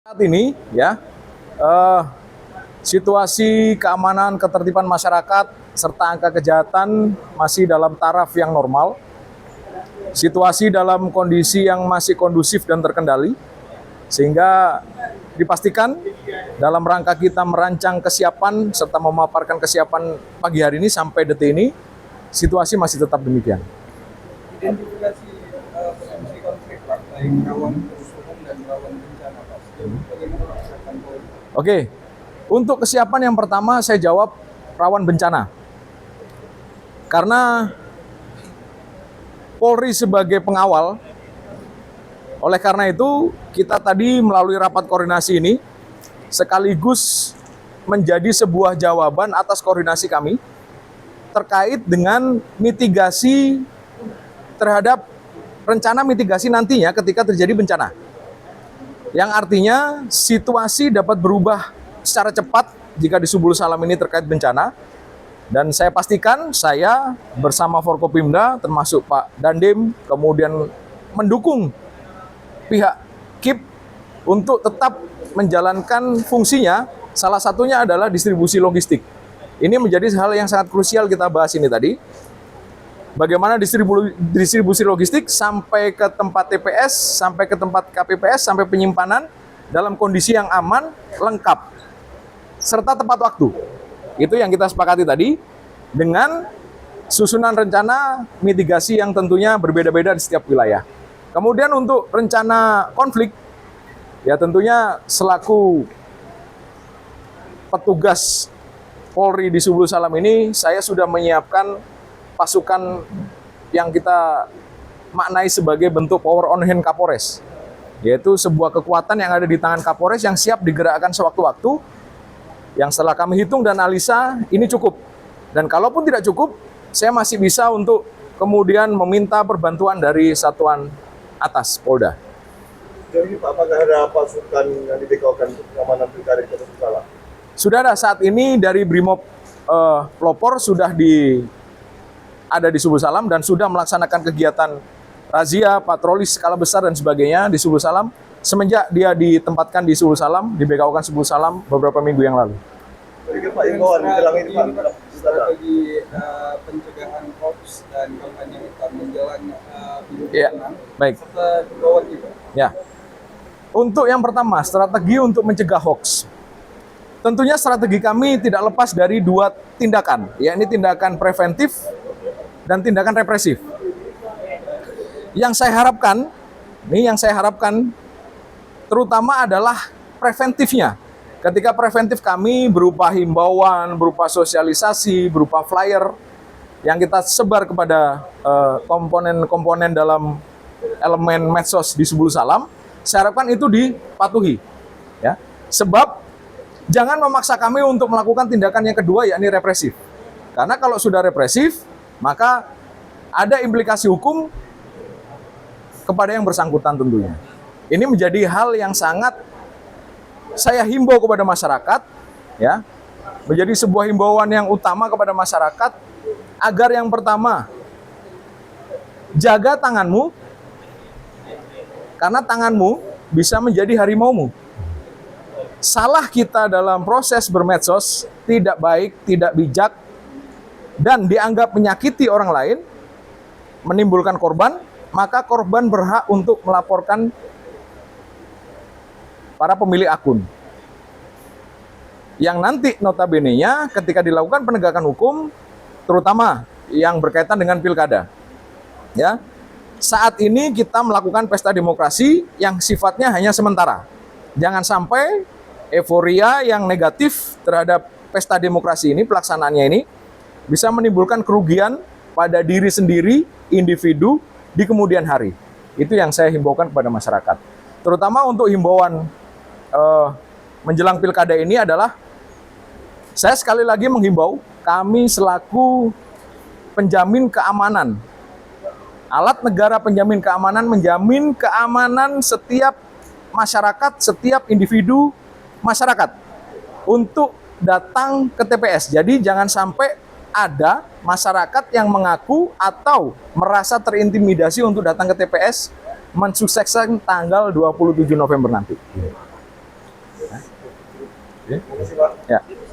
Saat ini ya, situasi keamanan ketertiban masyarakat serta angka kejahatan masih dalam taraf yang normal. Situasi dalam kondisi yang masih kondusif dan terkendali, sehingga dipastikan dalam rangka kita merancang kesiapan serta memaparkan kesiapan pagi hari ini sampai detik ini, situasi masih tetap demikian. Identifikasi potensi konflik Pak, baik rawan kerusuhan dan rawan bencana Pak. Bagaimana persiapan Polri? Oke, untuk kesiapan yang pertama saya jawab rawan bencana. Karena Polri sebagai pengawal, oleh karena itu kita tadi melalui rapat koordinasi ini sekaligus menjadi sebuah jawaban atas koordinasi kami terkait dengan mitigasi terhadap rencana mitigasi nantinya ketika terjadi bencana. Yang artinya situasi dapat berubah secara cepat jika di Subul Salam ini terkait bencana. Dan saya pastikan saya bersama Forkopimda termasuk Pak Dandim kemudian mendukung pihak KIP untuk tetap menjalankan fungsinya. Salah satunya adalah distribusi logistik. Ini menjadi hal yang sangat krusial kita bahas ini tadi. Bagaimana distribusi logistik sampai ke tempat TPS, sampai ke tempat KPPS, sampai penyimpanan dalam kondisi yang aman, lengkap, serta tepat waktu. Itu yang kita sepakati tadi dengan susunan rencana mitigasi yang tentunya berbeda-beda di setiap wilayah. Kemudian untuk rencana konflik, ya tentunya selaku petugas Polri di Subul Salam ini, saya sudah menyiapkan pasukan yang kita maknai sebagai bentuk power on hand Kapolres, yaitu sebuah kekuatan yang ada di tangan Kapolres yang siap digerakkan sewaktu-waktu, yang setelah kami hitung dan analisa ini cukup. Dan kalaupun tidak cukup, saya masih bisa untuk kemudian meminta perbantuan dari satuan atas Polda. Jadi Pak, apakah ada pasukan yang dibekaukan untuk pengamanan pilkada di Subul Salam? Sudah ada saat ini dari Brimob Pelopor sudah ada di Subul Salam dan sudah melaksanakan kegiatan razia, patroli skala besar dan sebagainya di Subul Salam semenjak dia ditempatkan di Subul Salam, dibekaukan Subul Salam beberapa minggu yang lalu. Jadi Pak Imbauan menjelang ini Pak, Strategi pencegahan hoax dan kampanye hitam menjelang Ya, baik. serta himbauan juga. Ya. Untuk yang pertama, strategi untuk mencegah hoax. Tentunya strategi kami tidak lepas dari dua tindakan, yakni tindakan preventif dan tindakan represif. Yang saya harapkan, terutama adalah preventifnya. Ketika preventif kami berupa himbauan, berupa sosialisasi, berupa flyer yang kita sebar kepada komponen-komponen dalam elemen medsos di Subul Salam, saya harapkan itu dipatuhi. Ya. Sebab jangan memaksa kami untuk melakukan tindakan yang kedua, yakni represif. Karena kalau sudah represif, maka ada implikasi hukum kepada yang bersangkutan tentunya. Ini menjadi hal yang sangat saya himbau kepada masyarakat, ya, menjadi sebuah himbauan yang utama kepada masyarakat agar yang pertama jaga tanganmu, karena tanganmu bisa menjadi harimaumu. Salah kita dalam proses bermedsos tidak baik, tidak bijak, dan dianggap menyakiti orang lain, menimbulkan korban, maka korban berhak untuk melaporkan para pemilik akun. Yang nanti notabene-nya ketika dilakukan penegakan hukum, terutama yang berkaitan dengan pilkada. Ya. Saat ini kita melakukan pesta demokrasi yang sifatnya hanya sementara. Jangan sampai euforia yang negatif terhadap pesta demokrasi ini, pelaksanaannya ini, bisa menimbulkan kerugian pada diri sendiri, individu, di kemudian hari. Itu yang saya himbaukan kepada masyarakat. Terutama untuk himbauan menjelang pilkada ini adalah, saya sekali lagi menghimbau, kami selaku penjamin keamanan, alat negara penjamin keamanan, menjamin keamanan setiap masyarakat, setiap individu masyarakat untuk datang ke TPS. Jadi jangan sampai ada masyarakat yang mengaku atau merasa terintimidasi untuk datang ke TPS mensukseskan tanggal 27 November nanti. Oke. Terima kasih Pak. Ya.